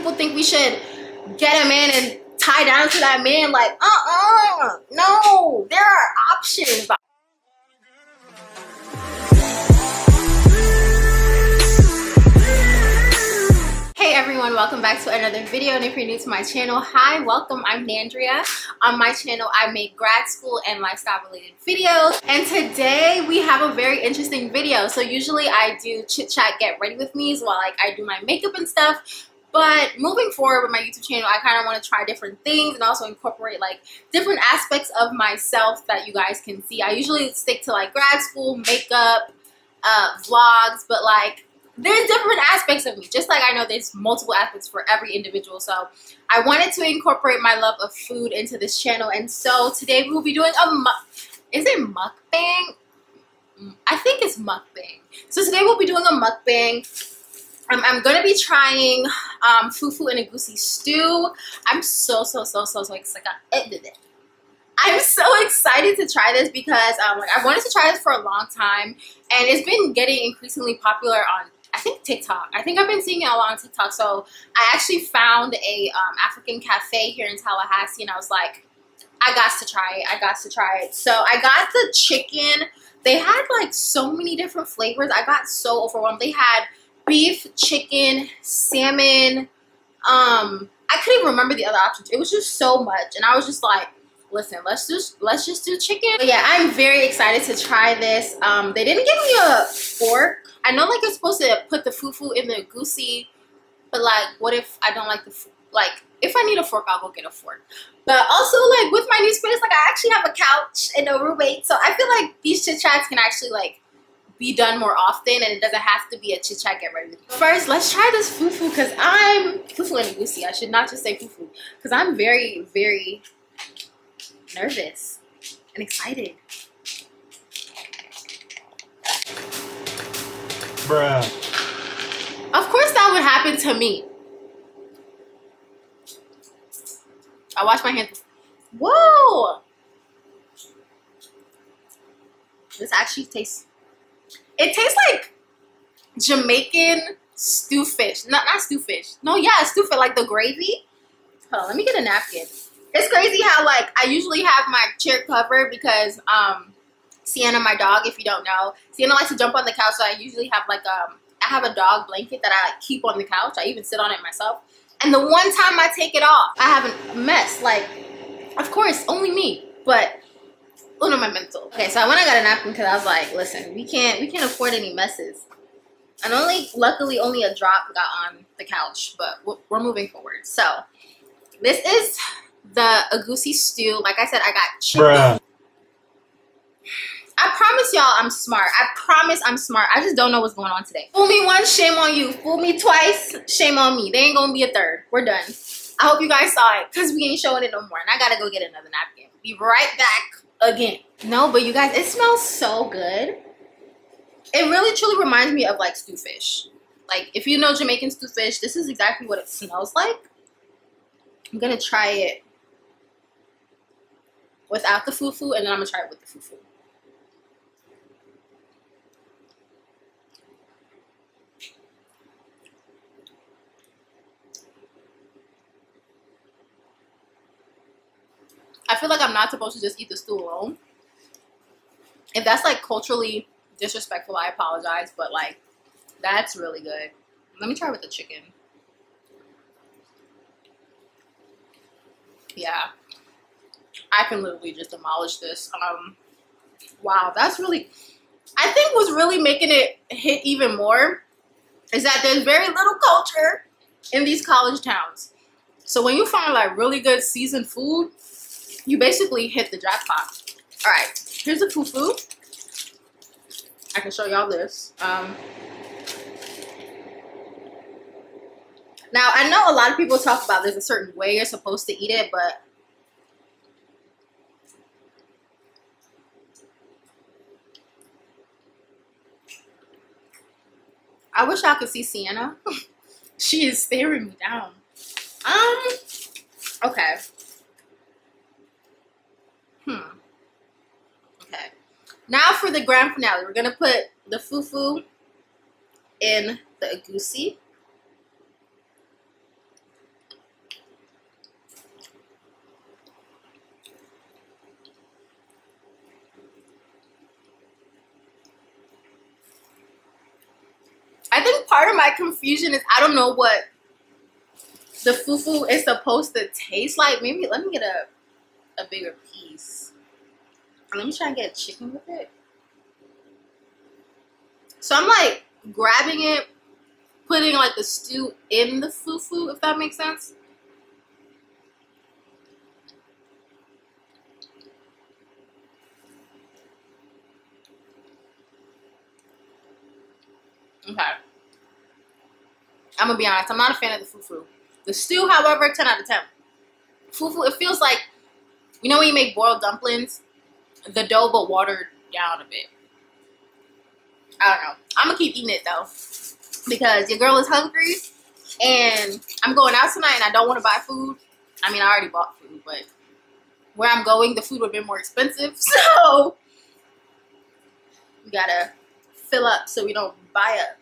people think we should get a man and tie down to that man. Like, no, there are options. Hey everyone, welcome back to another video. And if you're new to my channel, hi, welcome. I'm Nandria. On my channel, I make grad school and lifestyle related videos. And today we have a very interesting video. So usually I do chit chat, get ready with me while like I do my makeup and stuff. But moving forward with my YouTube channel, I kind of want to try different things and also incorporate like different aspects of myself that you guys can see. I usually stick to like grad school, makeup, vlogs, but like there's different aspects of me. Just like I know there's multiple aspects for every individual. So I wanted to incorporate my love of food into this channel. And so today we will be doing is it mukbang? I think it's mukbang. So today we'll be doing a mukbang. I'm gonna be trying Fufu and Egusi stew. I'm so excited. I'm so excited to try this because like I wanted to try this for a long time, and it's been getting increasingly popular on, I think, TikTok. I think I've been seeing it a lot on TikTok. So I actually found a African cafe here in Tallahassee, and I was like, I got to try it. I got to try it. So I got the chicken. They had like so many different flavors. I got so overwhelmed. They had beef, chicken, salmon. I couldn't even remember the other options. It was just so much, and I was just like, listen, let's just do chicken. But yeah, I'm very excited to try this. They didn't give me a fork. I know like you're supposed to put the fufu in the egusi, but like, what if I don't like the like? If I need a fork, I'll go get a fork. But also like with my new space, like I actually have a couch and a roommate, so I feel like these chit chats can actually like be done more often, and it doesn't have to be a chit chat get ready with me. First, let's try this fufu because I'm Fufu and Egusi. I should not just say fufu because I'm very, very nervous and excited. Bruh. Of course that would happen to me. I wash my hands. Whoa! This actually tastes, it tastes like Jamaican stew fish. Not stew fish. No, yeah, stew fish, like the gravy. Hold on, let me get a napkin. It's crazy how like I usually have my chair covered because Sienna, my dog, if you don't know, Sienna likes to jump on the couch, so I usually have like I have a dog blanket that I keep on the couch. I even sit on it myself. And the one time I take it off, I have a mess. Like, of course, only me, but uno momento. Okay, so I went and got a napkin because I was like, listen, we can't afford any messes. And luckily only a drop got on the couch, but we're moving forward. So this is the egusi stew. Like I said, I got chicken. Bruh. I promise y'all I'm smart. I promise I'm smart. I just don't know what's going on today. Fool me once, shame on you. Fool me twice, shame on me. There ain't gonna be a third. We're done. I hope you guys saw it because we ain't showing it no more. And I gotta go get another napkin. Be right back again. No, but you guys, it smells so good. It really truly reminds me of like stew fish. Like if you know Jamaican stew fish, this is exactly what it smells like. I'm gonna try it without the fufu, and then I'm gonna try it with the fufu. I feel like I'm not supposed to just eat the stew alone. If that's like culturally disrespectful, I apologize, but like that's really good. Let me try with the chicken. Yeah, I can literally just demolish this. Wow, that's really, I think what's really making it hit even more is that there's very little culture in these college towns. So when you find like really good seasoned food, you basically hit the jackpot. All right, here's the fufu. I can show y'all this. Now I know a lot of people talk about there's a certain way you're supposed to eat it, but I wish I could see Sienna. She is staring me down. Okay. Okay. Now for the grand finale. We're gonna put the fufu in the egusi. part of my confusion is I don't know what the fufu is supposed to taste like. Maybe let me get a bigger piece. Let me try and get chicken with it. So I'm like grabbing it, putting like the stew in the fufu, if that makes sense. Okay. I'm gonna be honest, I'm not a fan of the fufu. The stew, however, 10 out of 10. Fufu, it feels like, you know when you make boiled dumplings? The dough but watered down a bit. I don't know. I'm gonna keep eating it though, because your girl is hungry and I'm going out tonight and I don't want to buy food. I mean, I already bought food, but where I'm going, the food would have been more expensive. So we gotta fill up so we don't buy up.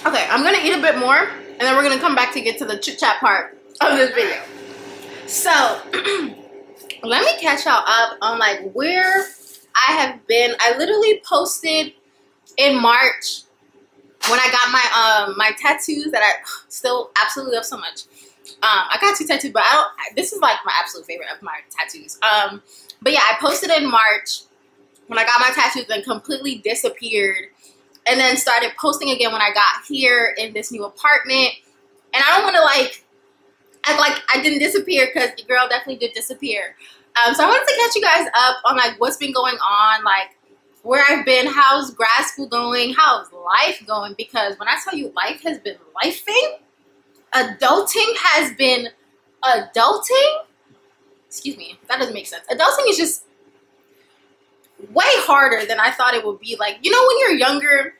Okay, I'm gonna eat a bit more and then we're gonna come back to get to the chit chat part of this video. So let me catch y'all up on like where I have been. I literally posted in March when I got my my tattoos that I still absolutely love so much. I got 2 tattoos, but this is like my absolute favorite of my tattoos. But yeah, I posted in March when I got my tattoos, then completely disappeared, and then started posting again when I got here in this new apartment. And I don't want to like act like I didn't disappear, because the girl definitely did disappear. So I wanted to catch you guys up on like what's been going on, like where I've been, how's grad school going, how's life going, because when I tell you life has been lifing, adulting has been adulting. Excuse me, that doesn't make sense. Adulting is just way harder than I thought it would be. Like, you know when you're younger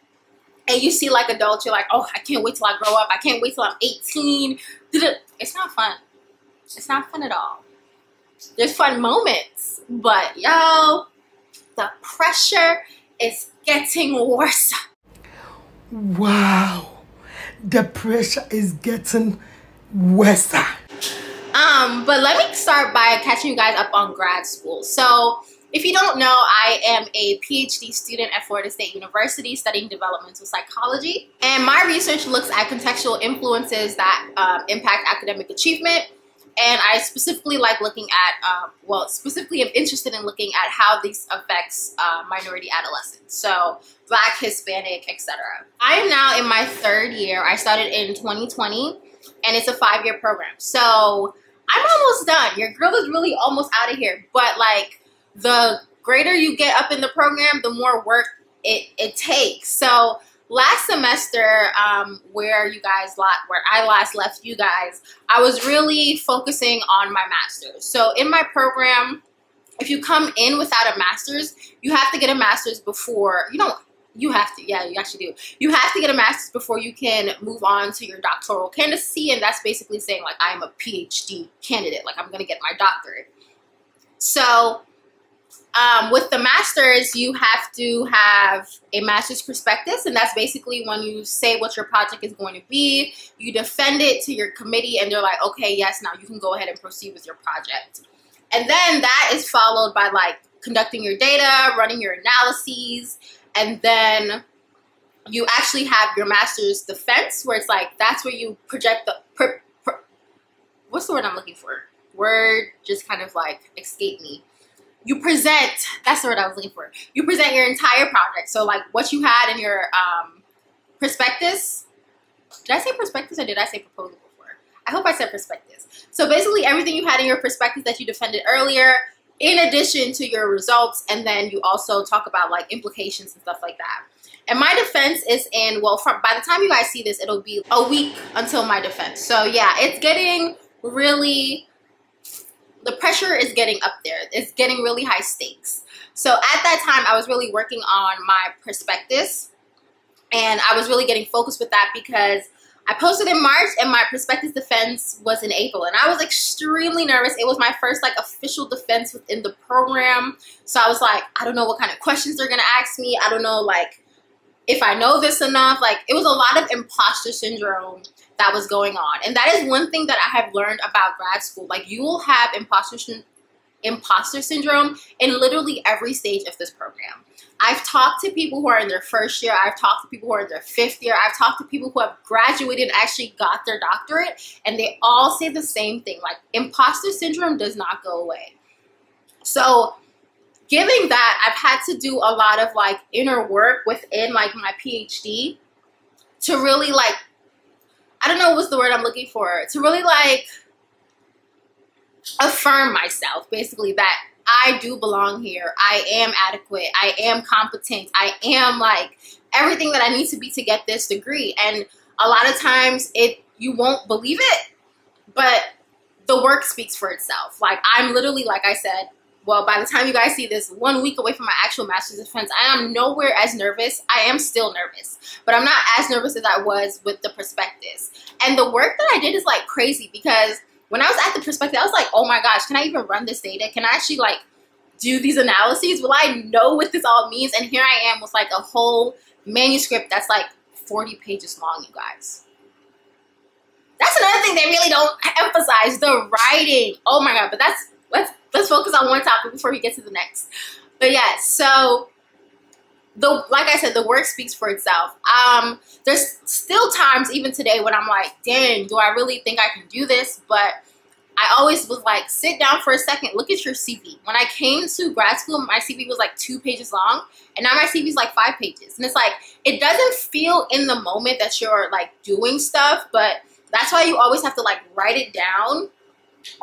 and you see like adults, you're like, oh, I can't wait till I grow up. I can't wait till I'm 18. It's not fun. It's not fun at all. There's fun moments, but yo, the pressure is getting worse. Wow, the pressure is getting worse. But let me start by catching you guys up on grad school. So if you don't know, I am a PhD student at Florida State University studying developmental psychology. And my research looks at contextual influences that impact academic achievement. And I specifically like looking at, well, specifically I'm interested in looking at how this affects minority adolescents. So Black, Hispanic, etc. I am now in my 3rd year. I started in 2020 and it's a 5-year program. So I'm almost done. Your girl is really almost out of here. But like the greater you get up in the program, the more work it takes. So last semester, where I last left you guys, I was really focusing on my master's. So in my program, if you come in without a master's, you have to get a master's before, you actually do. You have to get a master's before you can move on to your doctoral candidacy, and that's basically saying like I'm a PhD candidate, like I'm gonna get my doctorate. So with the master's, you have to have a master's prospectus, and that's basically when you say what your project is going to be, you defend it to your committee, and they're like, okay, yes, now you can go ahead and proceed with your project. And then that is followed by like conducting your data, running your analyses, and then you actually have your master's defense, where it's like, that's where you project the, what's the word I'm looking for? Word just kind of like escaped me. You present, that's the word I was looking for. You present your entire project. So like what you had in your prospectus. Did I say prospectus or did I say proposal before? I hope I said prospectus. So basically everything you had in your prospectus that you defended earlier, in addition to your results, and then you also talk about like implications and stuff like that. And my defense is in, well, by the time you guys see this, it'll be a week until my defense. So yeah, it's getting really, the pressure is getting up there. It's getting really high stakes. So at that time, I was really working on my prospectus, and I was really getting focused with that because I posted in March and my prospectus defense was in April, and I was extremely nervous. It was my first like official defense within the program. So I was like, I don't know what kind of questions they're gonna ask me. I don't know like if I know this enough. Like it was a lot of imposter syndrome that was going on. And that is one thing that I have learned about grad school. Like you will have imposter syndrome. imposter syndrome in literally every stage of this program. I've talked to people who are in their first year. I've talked to people who are in their fifth year. I've talked to people who have graduated and actually got their doctorate, and they all say the same thing. Like, imposter syndrome does not go away. So given that, I've had to do a lot of like inner work within like my PhD to really like, I don't know what's the word I'm looking for, to really like affirm myself, basically, that I do belong here. I am adequate. I am competent. I am like everything that I need to be to get this degree. And a lot of times you won't believe it, but the work speaks for itself. Like, I'm literally, like I said, well, by the time you guys see this, 1 week away from my actual master's of defense. I am nowhere as nervous. I am still nervous, but I'm not as nervous as I was with the prospectus. And the work that I did is like crazy, because when I was at the prospectus, I was like, oh my gosh, can I even run this data? Can I actually like do these analyses? Will I know what this all means? And here I am with like a whole manuscript that's like 40 pages long, you guys. That's another thing they really don't emphasize, the writing. Oh my God, but let's focus on one topic before we get to the next. But yeah, so like I said, the work speaks for itself. There's still times even today when I'm like, dang, do I really think I can do this? But I always was like, sit down for a second, look at your CV. When I came to grad school, my CV was like 2 pages long, and now my CV is like 5 pages. And it's like, it doesn't feel in the moment that you're like doing stuff, but that's why you always have to like write it down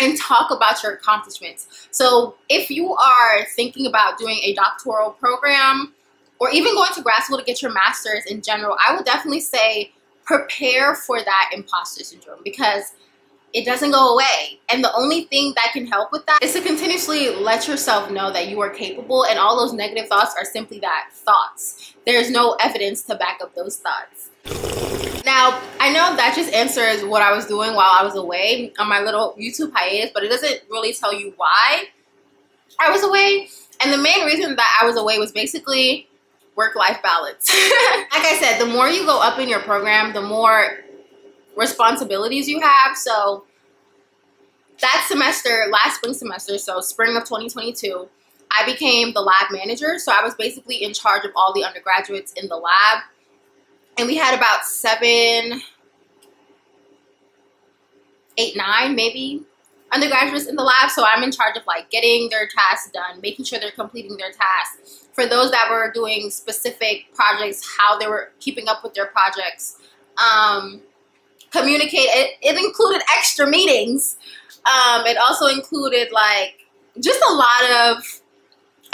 and talk about your accomplishments. So if you are thinking about doing a doctoral program or even going to grad school to get your master's in general, I would definitely say prepare for that imposter syndrome, because it doesn't go away. And the only thing that can help with that is to continuously let yourself know that you are capable, and all those negative thoughts are simply that, thoughts. There's no evidence to back up those thoughts. Now, I know that just answers what I was doing while I was away on my little YouTube hiatus, but it doesn't really tell you why I was away. And the main reason that I was away was basically work-life balance. Like I said, the more you go up in your program, the more responsibilities you have. So that semester, last spring semester, so spring of 2022, I became the lab manager. So I was basically in charge of all the undergraduates in the lab. And we had about 7, 8, 9 maybe undergraduates in the lab. So I'm in charge of like getting their tasks done, making sure they're completing their tasks. For those that were doing specific projects, how they were keeping up with their projects. Communicate. It included extra meetings. It also included like just a lot of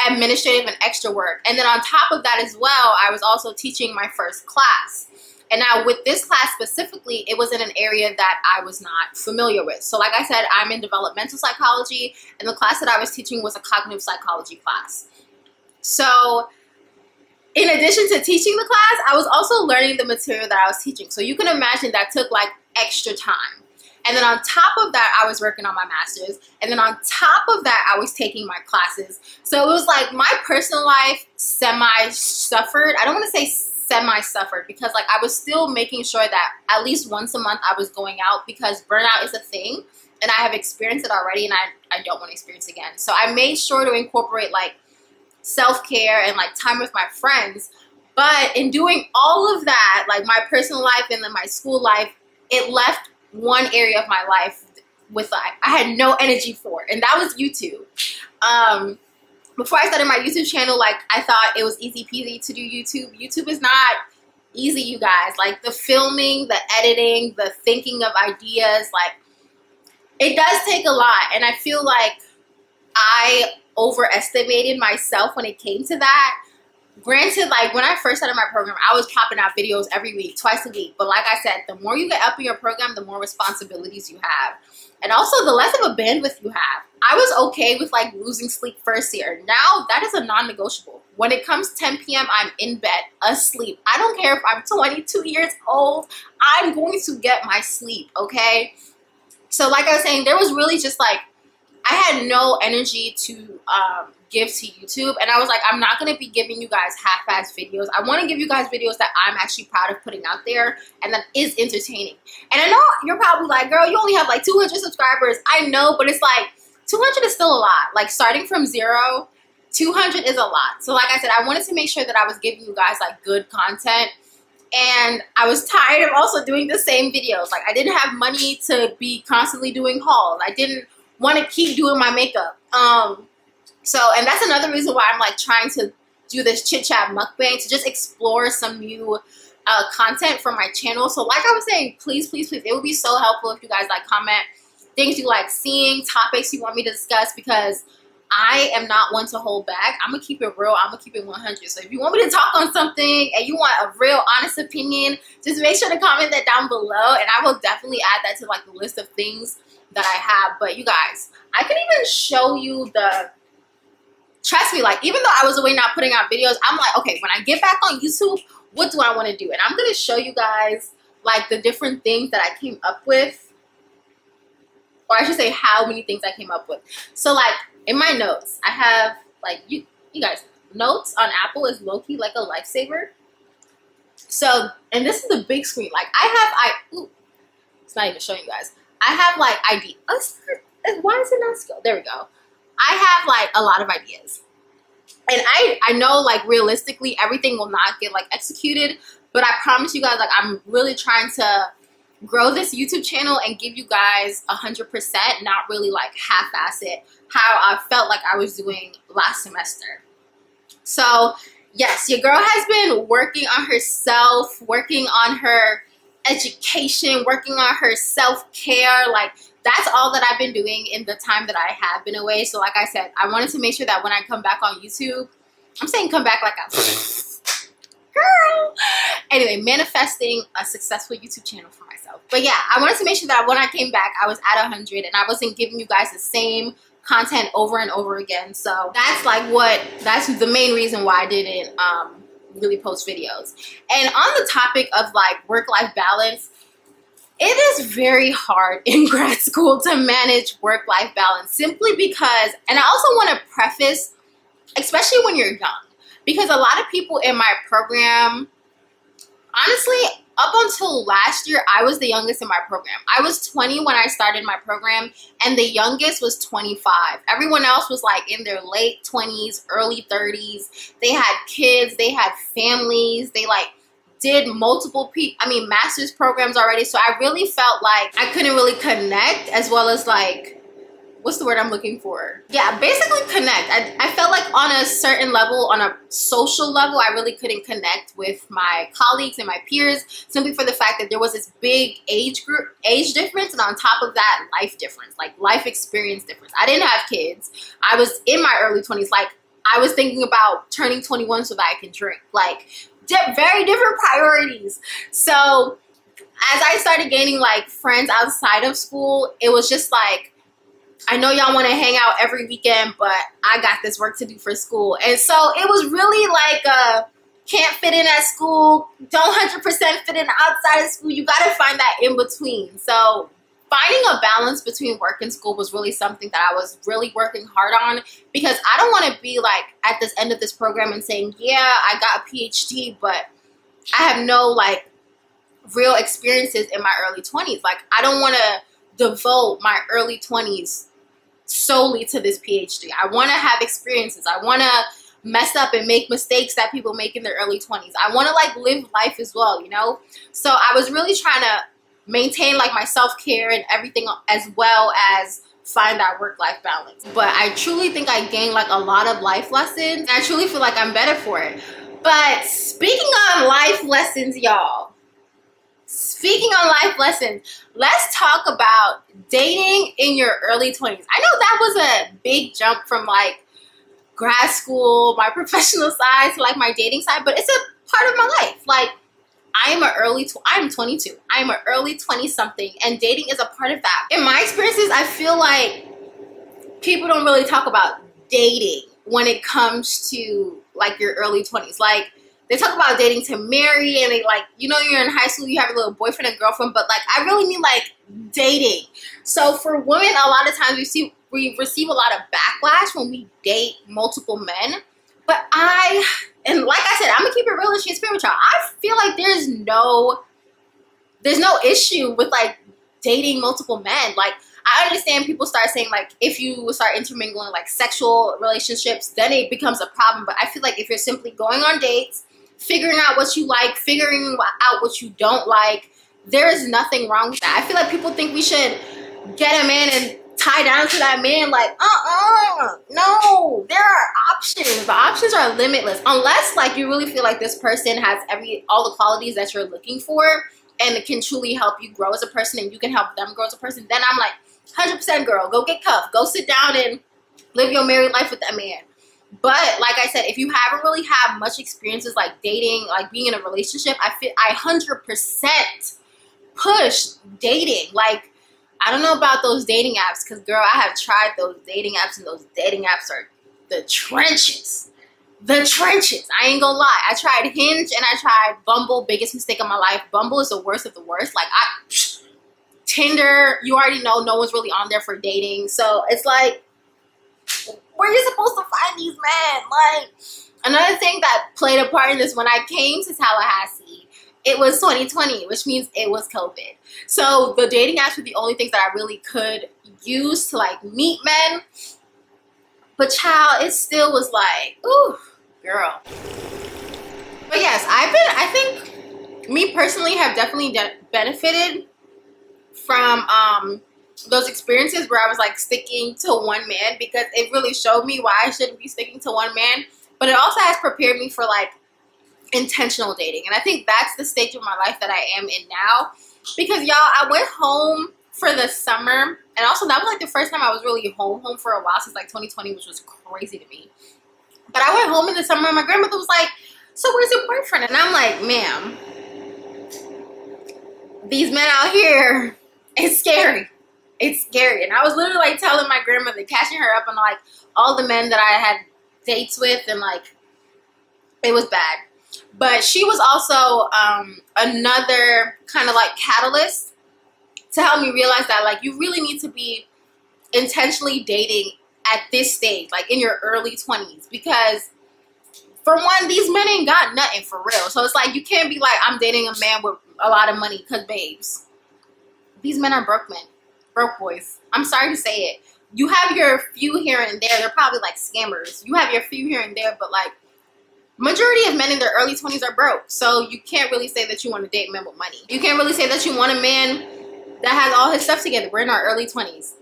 administrative and extra work. And then on top of that as well, I was also teaching my first class. And now with this class specifically, it was in an area that I was not familiar with. So like I said, I'm in developmental psychology, and the class that I was teaching was a cognitive psychology class. So in addition to teaching the class, I was also learning the material that I was teaching. So you can imagine that took like extra time. And then on top of that, I was working on my master's. And then on top of that, I was taking my classes. So it was like my personal life semi-suffered. I don't want to say semi-suffered, because like I was still making sure that at least once a month I was going out, because burnout is a thing. And I have experienced it already, and I don't want to experience it again. So I made sure to incorporate like self-care and like time with my friends. But in doing all of that, like my personal life and then my school life, it left one area of my life with like I had no energy for, and that was YouTube. Before I started my YouTube channel, like I thought it was easy peasy to do YouTube. YouTube is not easy, you guys. Like the filming, the editing, the thinking of ideas, like it does take a lot. And I feel like I overestimated myself when it came to that. Granted, like when I first started my program, I was popping out videos every week, twice a week. But like I said, the more you get up in your program, the more responsibilities you have. And also the less of a bandwidth you have. I was okay with like losing sleep first year. Now that is a non-negotiable. When it comes 10 p.m., I'm in bed, asleep. I don't care if I'm 22 years old. I'm going to get my sleep, okay? So like I was saying, there was really just like, I had no energy to give to YouTube. And I was like, I'm not going to be giving you guys half-ass videos. I want to give you guys videos that I'm actually proud of putting out there and that is entertaining. And I know you're probably like, girl, you only have like 200 subscribers. I know, but it's like, 200 is still a lot. Like starting from 0, 200 is a lot. So like I said, I wanted to make sure that I was giving you guys like good content. And I was tired of also doing the same videos. Like I didn't have money to be constantly doing hauls. I didn't want to keep doing my makeup. And that's another reason why I'm like trying to do this chit chat mukbang, to just explore some new content for my channel. So like I was saying, please, please, please, it would be so helpful if you guys like comment things you like seeing, topics you want me to discuss, because I am not one to hold back. I'm gonna keep it real. I'm gonna keep it 100. So if you want me to talk on something and you want a real honest opinion, just make sure to comment that down below, and I will definitely add that to like the list of things that I have. But you guys, I can even show you the, trust me, like even though I was away not putting out videos, I'm like, okay, when I get back on YouTube, what do I want to do? And I'm going to show you guys like the different things that I came up with, or I should say how many things I came up with. So like in my notes, I have like, you guys, notes on Apple is low-key like a lifesaver. So, and this is the big screen. Like it's not even showing you guys. I have like ideas. Why is it not scroll? There we go. I have like a lot of ideas. And I know like realistically everything will not get like executed, but I promise you guys, like I'm really trying to grow this YouTube channel and give you guys 100%, not really like half-ass it, how I felt like I was doing last semester. So yes, your girl has been working on herself, working on her education, working on her self-care. Like that's all that I've been doing in the time that I have been away. So like I said, I wanted to make sure that when I come back on YouTube, I'm saying come back like a girl. Anyway, manifesting a successful YouTube channel for myself. But yeah, I wanted to make sure that when I came back, I was at 100 and I wasn't giving you guys the same content over and over again. So that's the main reason why I didn't really post videos. And on the topic of like work-life balance, it is very hard in grad school to manage work-life balance, simply because, and I also want to preface, especially when you're young, because a lot of people in my program, honestly, up until last year, I was the youngest in my program. I was 20 when I started my program, and the youngest was 25. Everyone else was like in their late 20s, early 30s. They had kids, they had families, they like did multiple master's programs already. So I really felt like I couldn't really connect, as well as like, what's the word I'm looking for? Yeah, basically connect. I felt like on a certain level, on a social level, I really couldn't connect with my colleagues and my peers, simply for the fact that there was this big age difference, and on top of that, life difference, like life experience difference. I didn't have kids. I was in my early 20s. Like I was thinking about turning 21 so that I can drink. Like very different priorities. So as I started gaining like friends outside of school, it was just like, I know y'all want to hang out every weekend, but I got this work to do for school. And so it was really like can't fit in at school, don't 100% fit in outside of school. You got to find that in between. So finding a balance between work and school was really something that I was really working hard on, because I don't want to be like at this end of this program and saying, yeah, I got a PhD, but I have no like real experiences in my early 20s. Like I don't want to devote my early 20s solely to this PhD. I want to have experiences. I want to mess up and make mistakes that people make in their early 20s. I want to like live life as well, you know? So I was really trying to maintain like my self-care and everything, as well as find that work-life balance. But I truly think I gained like a lot of life lessons, and I truly feel like I'm better for it. But speaking on life lessons, y'all, speaking on life lessons, let's talk about dating in your early 20s. I know that was a big jump from like grad school, my professional side, to like my dating side, but it's a part of my life. Like I'm 22. I'm an early 20-something, and dating is a part of that. In my experiences, I feel like people don't really talk about dating when it comes to like your early 20s. Like they talk about dating to marry, and they like, you know, you're in high school, you have a little boyfriend and girlfriend, but like I really mean like dating. So for women, a lot of times we receive a lot of backlash when we date multiple men. But and like I said, I'm gonna keep it real and transparent with y'all. I feel like there's no issue with like dating multiple men. Like I understand people start saying like if you start intermingling like sexual relationships, then it becomes a problem. But I feel like if you're simply going on dates, figuring out what you like, figuring out what you don't like, there is nothing wrong with that. I feel like people think we should get a man and tie down to that man like, no, there are options. The options are limitless. Unless like you really feel like this person has all the qualities that you're looking for and it can truly help you grow as a person and you can help them grow as a person, then I'm like, 100% girl, go get cuffed. Go sit down and live your married life with that man. But like I said, if you haven't really had much experiences like dating, like being in a relationship, I 100% push dating. Like, I don't know about those dating apps because, girl, I have tried those dating apps and those dating apps are the trenches. The trenches. I ain't gonna lie. I tried Hinge and I tried Bumble. Biggest mistake of my life. Bumble is the worst of the worst. Like, Tinder, you already know no one's really on there for dating. So it's like, where are you supposed to find these men? Like, another thing that played a part in this, when I came to Tallahassee, it was 2020, which means it was COVID. So the dating apps were the only things that I really could use to like meet men. But child, it still was like, ooh, girl. But yes, I think me personally have definitely benefited from those experiences where I was like sticking to one man, because it really showed me why I shouldn't be sticking to one man. But it also has prepared me for like intentional dating. And I think that's the stage of my life that I am in now. Because y'all, I went home for the summer. And also that was like the first time I was really home for a while since like 2020, which was crazy to me. But I went home in the summer and my grandmother was like, so where's your boyfriend? And I'm like, ma'am, these men out here, it's scary. It's scary. And I was literally like telling my grandmother, catching her up on like all the men that I had dates with, and like it was bad. But she was also another kind of like catalyst to help me realize that like you really need to be intentionally dating at this stage, like in your early 20s, because for one, these men ain't got nothing for real. So it's like you can't be like, I'm dating a man with a lot of money, because babes, these men are broke men. Broke boys. I'm sorry to say it. You have your few here and there. They're probably like scammers. You have your few here and there, but like majority of men in their early 20s are broke. So you can't really say that you want to date men with money. You can't really say that you want a man that has all his stuff together. We're in our early 20s.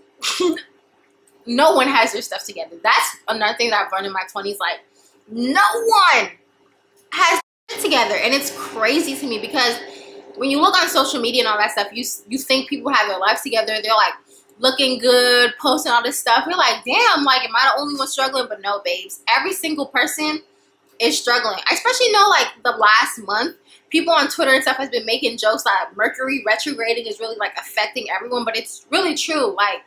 No one has their stuff together. That's another thing that I've learned in my 20s. Like, no one has it together. And it's crazy to me because when you look on social media and all that stuff, you think people have their lives together. They're like looking good, posting all this stuff. You're like, damn, like, am I the only one struggling? But no, babes. Every single person is struggling. I especially know like the last month, people on Twitter and stuff has been making jokes that Mercury retrograding is really like affecting everyone. But it's really true. Like,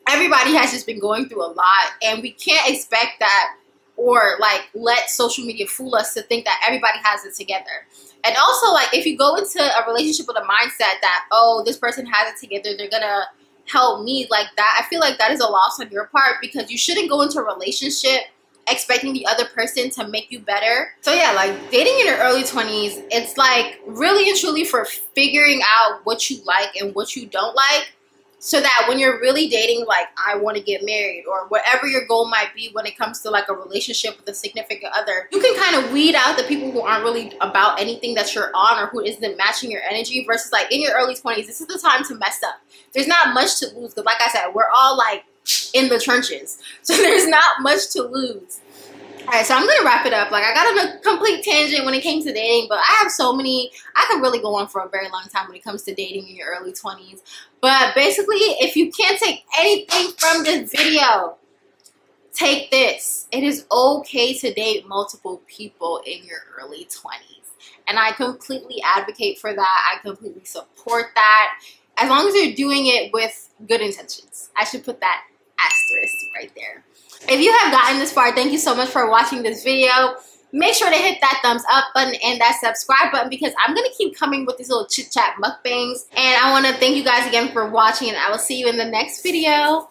everybody has just been going through a lot. And we can't expect that or like let social media fool us to think that everybody has it together. And also, like, if you go into a relationship with a mindset that, oh, this person has it together, they're gonna help me like that, I feel like that is a loss on your part, because you shouldn't go into a relationship expecting the other person to make you better. So yeah, like dating in your early 20s, it's like really and truly for figuring out what you like and what you don't like, so that when you're really dating, like, I want to get married or whatever your goal might be when it comes to like a relationship with a significant other, you can kind of weed out the people who aren't really about anything that you're on or who isn't matching your energy, versus like in your early 20s, this is the time to mess up. There's not much to lose, because like I said, we're all like in the trenches. So there's not much to lose. Alright, so I'm going to wrap it up. Like, I got on a complete tangent when it came to dating, but I have so many, I could really go on for a very long time when it comes to dating in your early 20s. But basically, if you can't take anything from this video, take this. It is okay to date multiple people in your early 20s. And I completely advocate for that. I completely support that. As long as you're doing it with good intentions. I should put that asterisk right there. If you have gotten this far, thank you so much for watching this video. Make sure to hit that thumbs up button and that subscribe button, because I'm going to keep coming with these little chit chat mukbangs. And I want to thank you guys again for watching, and I will see you in the next video.